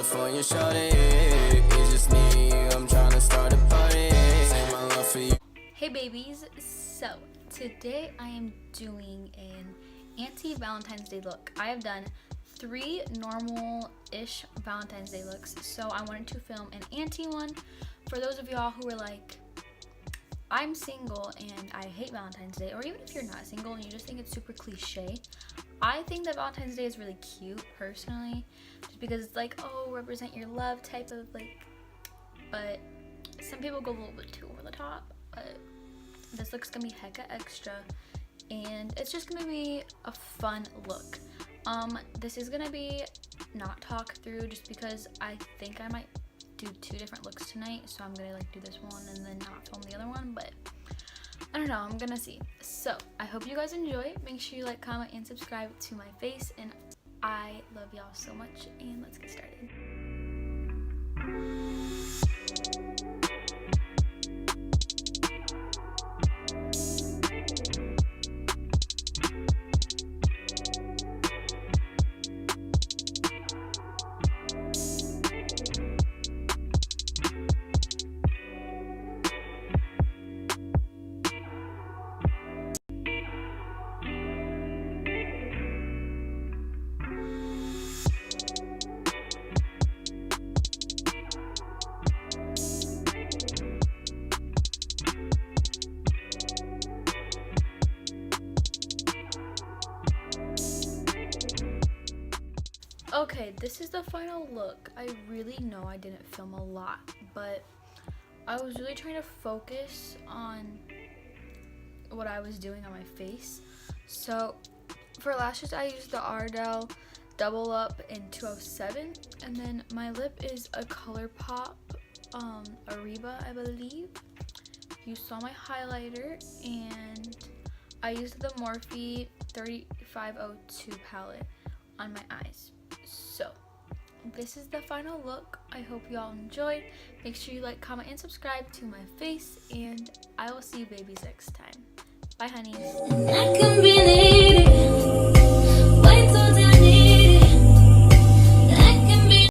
California shawty, it's just me, I'm trying to start a party. Say my love for you. Hey babies, so today I am doing an anti-Valentine's Day look. I have done 3 normal-ish Valentine's Day looks, so I wanted to film an anti one for those of y'all who are like, I'm single and I hate Valentine's Day, or even if you're not single and you just think it's super cliche. I think that Valentine's Day is really cute personally, just because it's like, oh, represent your love type of like, but some people go a little bit too over the top. But this look's gonna be hecka extra and it's just gonna be a fun look. This is gonna be not talk through just because I think I might do 2 different looks tonight, so I'm gonna like do this one and then not film the other one, but I don't know, I'm gonna see. So I hope you guys enjoy. Make sure you like, comment, and subscribe to my face, and I love y'all so much, and let's get started. Okay, this is the final look. I really know I didn't film a lot, but I was really trying to focus on what I was doing on my face. So for lashes, I used the Ardell Double Up in 207, and then my lip is a ColourPop Ariba, I believe. You saw my highlighter, and I used the Morphe 3502 palette on my eyes. So this is the final look. I hope you all enjoyed. Make sure you like, comment, and subscribe to my face, and I will see you babies next time. Bye, honeys.